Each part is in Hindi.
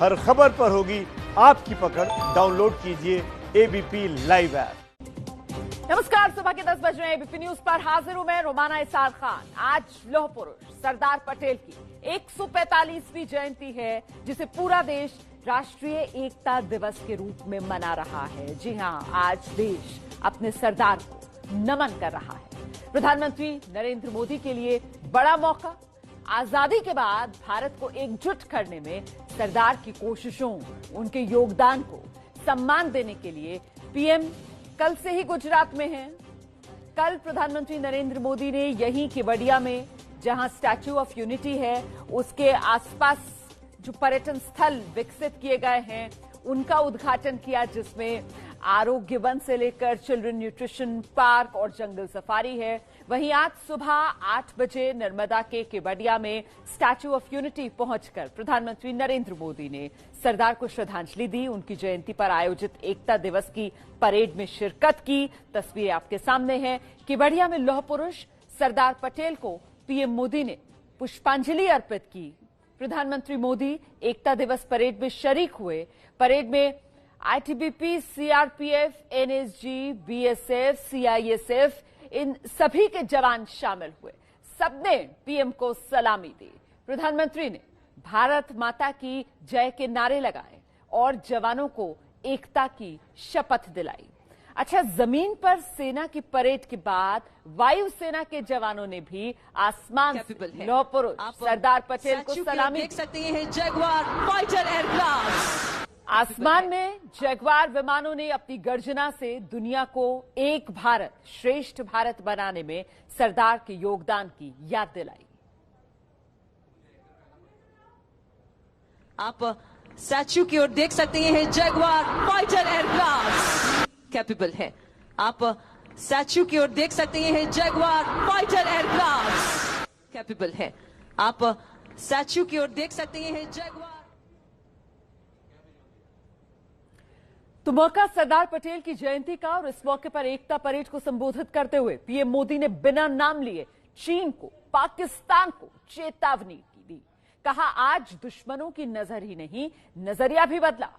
हर खबर पर होगी आपकी पकड़। डाउनलोड कीजिए एबीपी लाइव ऐप। नमस्कार, सुबह के 10 बज रहे हैं। एबीपी न्यूज पर हाजिर हूं मैं रोमाना इसार खान। आज लौह पुरुष सरदार पटेल की 145वीं जयंती है, जिसे पूरा देश राष्ट्रीय एकता दिवस के रूप में मना रहा है। जी हां, आज देश अपने सरदार को नमन कर रहा है। प्रधानमंत्री नरेंद्र मोदी के लिए बड़ा मौका। आजादी के बाद भारत को एकजुट करने में सरदार की कोशिशों, उनके योगदान को सम्मान देने के लिए पीएम कल से ही गुजरात में हैं। कल प्रधानमंत्री नरेंद्र मोदी ने यहीं केवड़िया में, जहां स्टैच्यू ऑफ यूनिटी है, उसके आसपास जो पर्यटन स्थल विकसित किए गए हैं उनका उद्घाटन किया, जिसमें आरोग्य वन से लेकर चिल्ड्रन न्यूट्रिशन पार्क और जंगल सफारी है। वहीं आज सुबह 8 बजे नर्मदा के केवड़िया में स्टैच्यू ऑफ यूनिटी पहुंचकर प्रधानमंत्री नरेंद्र मोदी ने सरदार को श्रद्धांजलि दी। उनकी जयंती पर आयोजित एकता दिवस की परेड में शिरकत की। तस्वीरें आपके सामने हैं। केवड़िया में लौह पुरुष सरदार पटेल को पीएम मोदी ने पुष्पांजलि अर्पित की। प्रधानमंत्री मोदी एकता दिवस परेड में शरीक हुए। परेड में ITBP, CRPF, NSG, BSF, CISF, इन सभी के जवान शामिल हुए। सबने पीएम को सलामी दी। प्रधानमंत्री ने भारत माता की जय के नारे लगाए और जवानों को एकता की शपथ दिलाई। अच्छा, जमीन पर सेना की परेड के बाद वायुसेना के जवानों ने भी आसमान से लौह पुरुष सरदार पटेल को सलामी देख सकते हैं। जगुआर फाइटर एयरक्राफ्ट आसमान में जगुआर विमानों ने अपनी गर्जना से दुनिया को एक भारत श्रेष्ठ भारत बनाने में सरदार के योगदान की याद दिलाई। आप स्टैच्यू की ओर देख सकते हैं। जगुआर फाइटर एयरक्राफ्ट कैपेबल है। आप स्टैच्यू की ओर देख सकते हैं। जगुआर फाइटर एयरक्राफ्ट कैपेबल है। आप स्टैच्यू की ओर देख सकते हैं। जगुआर। तो मौका सरदार पटेल की जयंती का, और इस मौके पर एकता परेड को संबोधित करते हुए पीएम मोदी ने बिना नाम लिए चीन को, पाकिस्तान को चेतावनी दी। कहा, आज दुश्मनों की नजर ही नहीं, नजरिया भी बदला।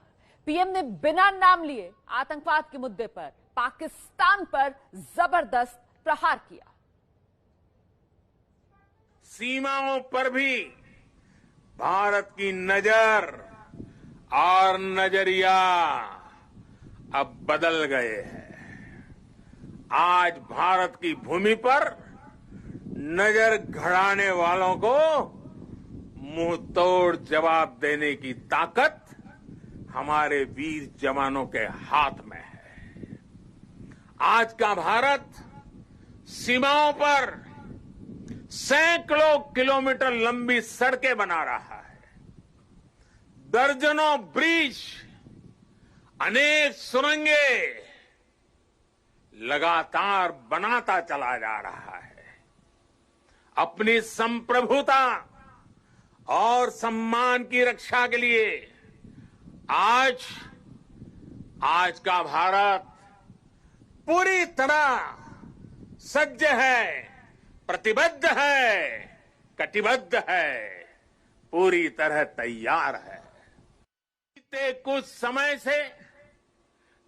पीएम ने बिना नाम लिए आतंकवाद के मुद्दे पर पाकिस्तान पर जबरदस्त प्रहार किया। सीमाओं पर भी भारत की नजर और नजरिया अब बदल गए हैं। आज भारत की भूमि पर नजर गड़ाने वालों को मुंह तोड़ जवाब देने की ताकत हमारे वीर जवानों के हाथ में है। आज का भारत सीमाओं पर सैकड़ों किलोमीटर लंबी सड़कें बना रहा है, दर्जनों ब्रिज, अनेक सुरंगें लगातार बनाता चला जा रहा है। अपनी संप्रभुता और सम्मान की रक्षा के लिए आज का भारत पूरी तरह सज्ज है, प्रतिबद्ध है, कटिबद्ध है, पूरी तरह तैयार है। बीते कुछ समय से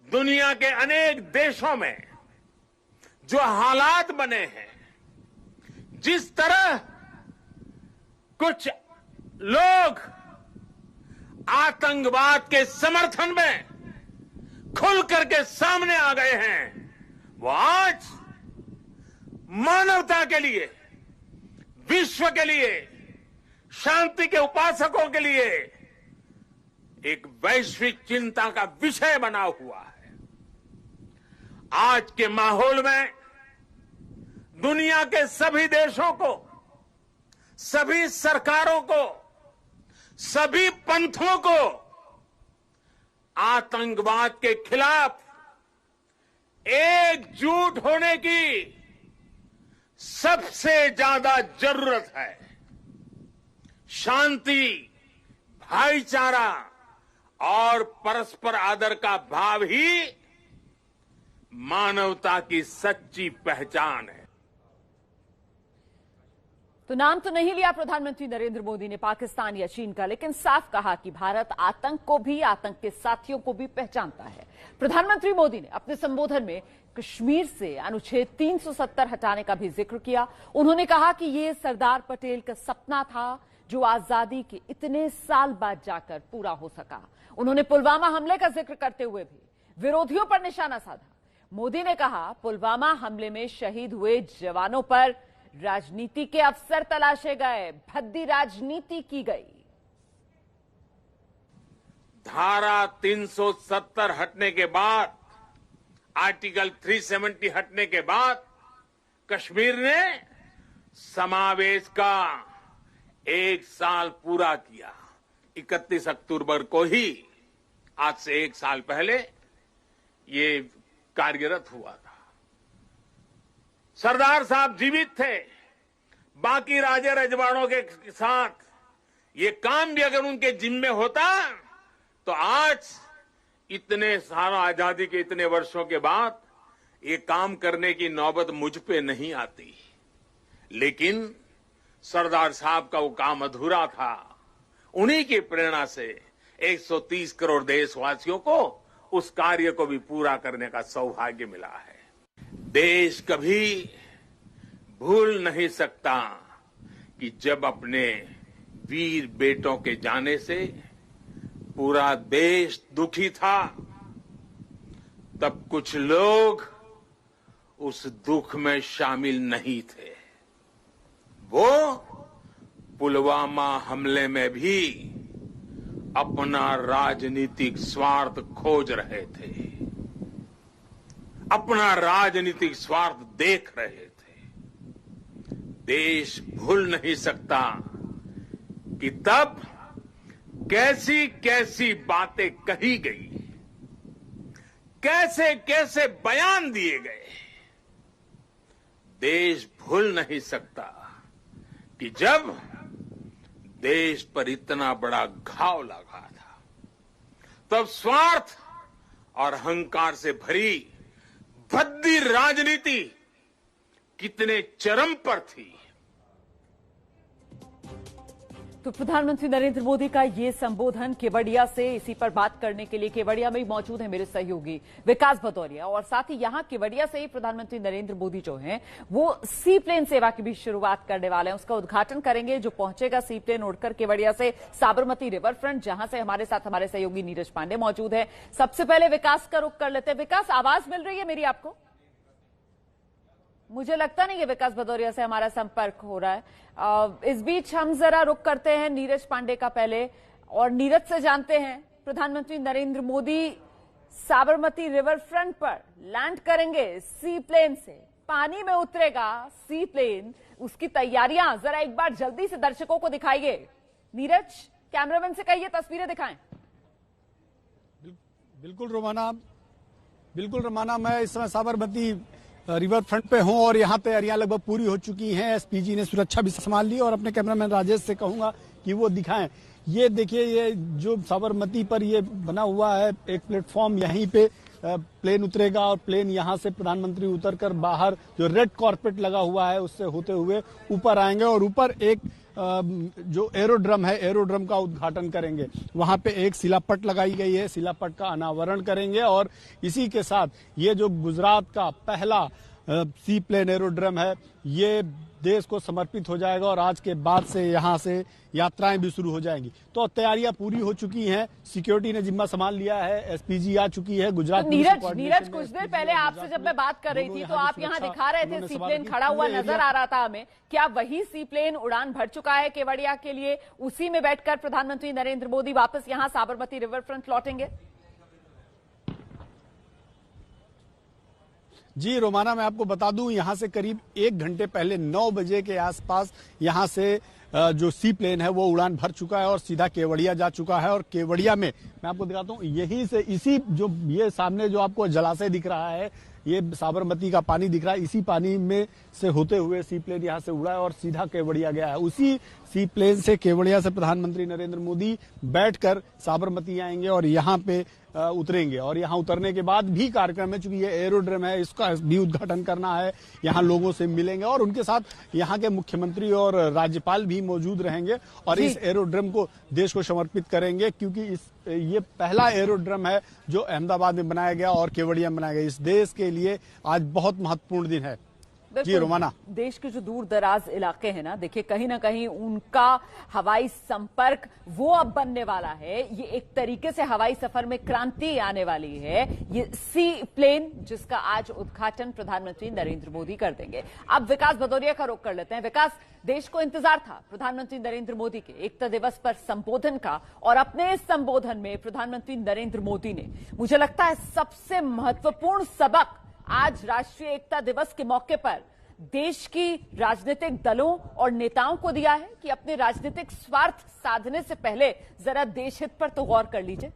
दुनिया के अनेक देशों में जो हालात बने हैं, जिस तरह कुछ लोग आतंकवाद के समर्थन में खुल करके सामने आ गए हैं, वो आज मानवता के लिए, विश्व के लिए, शांति के उपासकों के लिए एक वैश्विक चिंता का विषय बना हुआ है। आज के माहौल में दुनिया के सभी देशों को, सभी सरकारों को, सभी पंथों को आतंकवाद के खिलाफ एकजुट होने की सबसे ज्यादा जरूरत है। शांति, भाईचारा और परस्पर आदर का भाव ही मानवता की सच्ची पहचान है। तो नाम तो नहीं लिया प्रधानमंत्री नरेंद्र मोदी ने पाकिस्तान या चीन का, लेकिन साफ कहा कि भारत आतंक को भी, आतंक के साथियों को भी पहचानता है। प्रधानमंत्री मोदी ने अपने संबोधन में कश्मीर से अनुच्छेद 370 हटाने का भी जिक्र किया। उन्होंने कहा कि यह सरदार पटेल का सपना था जो आजादी के इतने साल बाद जाकर पूरा हो सका। उन्होंने पुलवामा हमले का जिक्र करते हुए भी विरोधियों पर निशाना साधा। मोदी ने कहा, पुलवामा हमले में शहीद हुए जवानों पर राजनीति के अवसर तलाशे गए, भद्दी राजनीति की गई। धारा 370 हटने के बाद, आर्टिकल 370 हटने के बाद कश्मीर ने समावेश का 1 साल पूरा किया। 31 अक्टूबर को ही, आज से 1 साल पहले ये कार्यरत हुआ था। सरदार साहब जीवित थे, बाकी राजे रजवाड़ों के साथ ये काम भी अगर उनके जिम्मे होता तो आज इतने सारा आजादी के इतने वर्षों के बाद ये काम करने की नौबत मुझ पे नहीं आती। लेकिन सरदार साहब का वो काम अधूरा था। उन्हीं की प्रेरणा से 130 करोड़ देशवासियों को उस कार्य को भी पूरा करने का सौभाग्य मिला है। देश कभी भूल नहीं सकता कि जब अपने वीर बेटों के जाने से पूरा देश दुखी था, तब कुछ लोग उस दुख में शामिल नहीं थे। वो पुलवामा हमले में भी अपना राजनीतिक स्वार्थ खोज रहे थे, अपना राजनीतिक स्वार्थ देख रहे थे। देश भूल नहीं सकता कि तब कैसी कैसी बातें कही गई, कैसे कैसे बयान दिए गए। देश भूल नहीं सकता कि जब देश पर इतना बड़ा घाव लगा था, तब स्वार्थ और अहंकार से भरी भद्दी राजनीति कितने चरम पर थी। तो प्रधानमंत्री नरेंद्र मोदी का ये संबोधन केवड़िया से, इसी पर बात करने के लिए केवड़िया में ही मौजूद है मेरे सहयोगी विकास भदौरिया, और साथ ही यहां केवड़िया से ही प्रधानमंत्री नरेंद्र मोदी जो हैं वो सी प्लेन सेवा की भी शुरुआत करने वाले हैं, उसका उद्घाटन करेंगे। जो पहुंचेगा सी प्लेन उड़कर केवड़िया से साबरमती रिवर फ्रंट, जहां से हमारे साथ हमारे सहयोगी नीरज पांडे मौजूद है। सबसे पहले विकास का रुख कर लेते हैं। विकास, आवाज मिल रही है मेरी आपको? मुझे लगता नहीं है विकास भदौरिया से हमारा संपर्क हो रहा है। इस बीच हम जरा रुक करते हैं नीरज पांडे का पहले, और नीरज से जानते हैं प्रधानमंत्री नरेंद्र मोदी साबरमती रिवर फ्रंट पर लैंड करेंगे सी प्लेन से, पानी में उतरेगा सी प्लेन, उसकी तैयारियां जरा एक बार जल्दी से दर्शकों को दिखाइए। नीरज, कैमरामैन से कहिए तस्वीरें दिखाएं। बिल्कुल रोमाना, मैं इस समय साबरमती रिवर फ्रंट पे हूं और यहाँ तैयारियां लगभग पूरी हो चुकी हैं। एसपीजी ने सुरक्षा भी संभाल ली और अपने कैमरामैन राजेश से कहूंगा कि वो दिखाएं। ये देखिए, ये जो साबरमती पर ये बना हुआ है एक प्लेटफॉर्म, यहीं पे प्लेन उतरेगा और प्लेन यहाँ से प्रधानमंत्री उतरकर बाहर जो रेड कॉर्पेट लगा हुआ है उससे होते हुए ऊपर आएंगे और ऊपर एक जो एरोड्रम है, एरोड्रम का उद्घाटन करेंगे। वहां पे एक शिलापट लगाई गई है, शिलापट का अनावरण करेंगे और इसी के साथ ये जो गुजरात का पहला सी प्लेन एरोड्रम है ये देश को समर्पित हो जाएगा और आज के बाद से यहाँ से यात्राएं भी शुरू हो जाएंगी। तो तैयारियां पूरी हो चुकी हैं, सिक्योरिटी ने जिम्मा संभाल लिया है, एसपीजी आ चुकी है। गुजरात नीरज, कुछ देर पहले आपसे जब मैं बात कर रही थी तो आप यहाँ दिखा रहे थे सी प्लेन खड़ा हुआ नजर आ रहा था हमें। क्या वही सी प्लेन उड़ान भर चुका है केवड़िया के लिए? उसी में बैठकर प्रधानमंत्री नरेंद्र मोदी वापस यहाँ साबरमती रिवर फ्रंट लौटेंगे? जी रोमाना, मैं आपको बता दूं, यहां से करीब 1 घंटे पहले 9 बजे के आसपास यहां से जो सी प्लेन है वो उड़ान भर चुका है और सीधा केवड़िया जा चुका है। और केवड़िया में मैं आपको दिखाता हूं, यहीं से इसी जो ये सामने जो आपको जलाशय दिख रहा है, ये साबरमती का पानी दिख रहा है, इसी पानी में से होते हुए सी प्लेन यहाँ से उड़ा है और सीधा केवड़िया गया है। उसी सी प्लेन से केवड़िया से प्रधानमंत्री नरेंद्र मोदी बैठकर साबरमती आएंगे और यहाँ पे उतरेंगे और यहाँ उतरने के बाद भी कार्यक्रम है, चूंकि ये एरोड्रम है, इसका भी उद्घाटन करना है, यहाँ लोगों से मिलेंगे और उनके साथ यहाँ के मुख्यमंत्री और राज्यपाल भी मौजूद रहेंगे और इस एरोड्रम को देश को समर्पित करेंगे, क्योंकि ये पहला एरोड्रम है जो अहमदाबाद में बनाया गया और केवड़िया में बनाया गया। इस देश के लिए आज बहुत महत्वपूर्ण दिन है। जी रोमाना, देश के जो दूर दराज इलाके हैं ना, देखिए कहीं ना कहीं उनका हवाई संपर्क वो अब बनने वाला है। ये एक तरीके से हवाई सफर में क्रांति आने वाली है। ये सी प्लेन जिसका आज उद्घाटन प्रधानमंत्री नरेंद्र मोदी कर देंगे। अब विकास भदौरिया का रुख कर लेते हैं। विकास, देश को इंतजार था प्रधानमंत्री नरेंद्र मोदी के एकता दिवस पर संबोधन का और अपने इस संबोधन में प्रधानमंत्री नरेंद्र मोदी ने, मुझे लगता है, सबसे महत्वपूर्ण सबक आज राष्ट्रीय एकता दिवस के मौके पर देश की राजनीतिक दलों और नेताओं को दिया है कि अपने राजनीतिक स्वार्थ साधने से पहले जरा देश हित पर तो गौर कर लीजिए।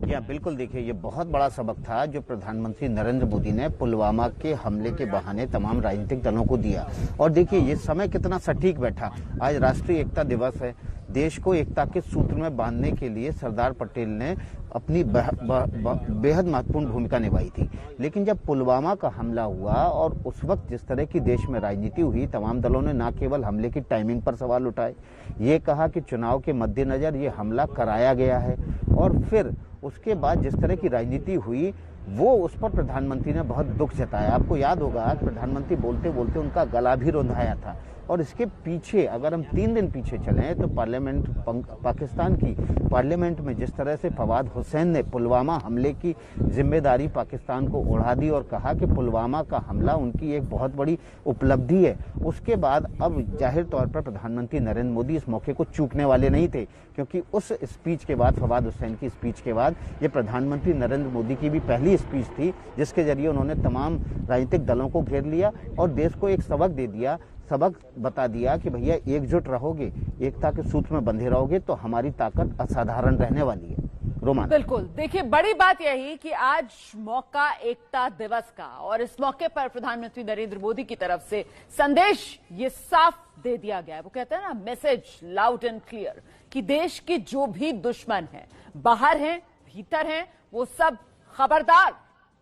या बिल्कुल, देखिए ये बहुत बड़ा सबक था जो प्रधानमंत्री नरेंद्र मोदी ने पुलवामा के हमले के बहाने तमाम राजनीतिक दलों को दिया। और देखिए ये समय कितना सटीक बैठा। आज राष्ट्रीय एकता दिवस है। देश को एकता के सूत्र में बांधने के लिए सरदार पटेल ने अपनी बेहद महत्वपूर्ण भूमिका निभाई थी। लेकिन जब पुलवामा का हमला हुआ और उस वक्त जिस तरह की देश में राजनीति हुई, तमाम दलों ने न केवल हमले की टाइमिंग पर सवाल उठाए, ये कहा कि चुनाव के मद्देनजर ये हमला कराया गया है, और फिर उसके बाद जिस तरह की राजनीति हुई वो उस पर प्रधानमंत्री ने बहुत दुख जताया। आपको याद होगा प्रधानमंत्री बोलते बोलते उनका गला भी रुंधाया था। और इसके पीछे अगर हम 3 दिन पीछे चलें तो पाकिस्तान की पार्लियामेंट में जिस तरह से फवाद हुसैन ने पुलवामा हमले की जिम्मेदारी पाकिस्तान को उड़ा दी और कहा कि पुलवामा का हमला उनकी एक बहुत बड़ी उपलब्धि है, उसके बाद अब जाहिर तौर पर प्रधानमंत्री नरेंद्र मोदी इस मौके को चूकने वाले नहीं थे, क्योंकि उस स्पीच के बाद, फवाद हुसैन की स्पीच के बाद, ये प्रधानमंत्री नरेंद्र मोदी की भी पहली स्पीच थी जिसके जरिए उन्होंने तमाम राजनीतिक दलों को घेर लिया और देश को एक सबक दे दिया, सबक बता दिया कि भैया एकजुट रहोगे, एकता के सूत्र में बंधे रहोगे तो हमारी ताकत असाधारण रहने वाली है। रोमान, बिल्कुल, देखिए बड़ी बात यही कि आज मौका एकता दिवस का और इस मौके पर प्रधानमंत्री नरेंद्र मोदी की तरफ से संदेश ये साफ दे दिया गया है। वो कहते हैं ना, मैसेज लाउड एंड क्लियर, कि देश के जो भी दुश्मन हैं, बाहर हैं भीतर हैं, वो सब खबरदार,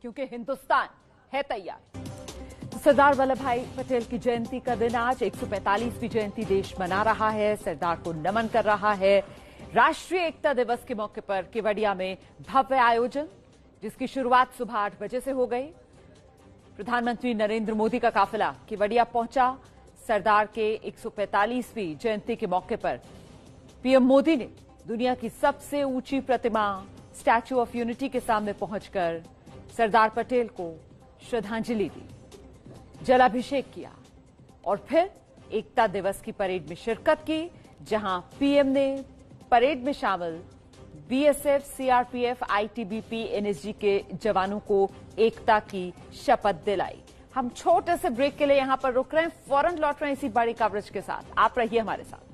क्योंकि हिंदुस्तान है तैयार। सरदार वल्लभ भाई पटेल की जयंती का दिन आज 145वीं जयंती देश मना रहा है, सरदार को नमन कर रहा है। राष्ट्रीय एकता दिवस के मौके पर केवड़िया में भव्य आयोजन, जिसकी शुरुआत सुबह 8 बजे से हो गई। प्रधानमंत्री नरेंद्र मोदी का काफिला केवड़िया पहुंचा। सरदार के 145वीं जयंती के मौके पर पीएम मोदी ने दुनिया की सबसे ऊंची प्रतिमा स्टैच्यू ऑफ यूनिटी के सामने पहुंचकर सरदार पटेल को श्रद्धांजलि दी, जलाभिषेक किया और फिर एकता दिवस की परेड में शिरकत की, जहां पीएम ने परेड में शामिल बीएसएफ, सीआरपीएफ, आईटीबीपी, एनएसजी के जवानों को एकता की शपथ दिलाई। हम छोटे से ब्रेक के लिए यहां पर रुक रहे हैं, फौरन लौट रहे हैं इसी बड़ी कवरेज के साथ। आप रहिए हमारे साथ।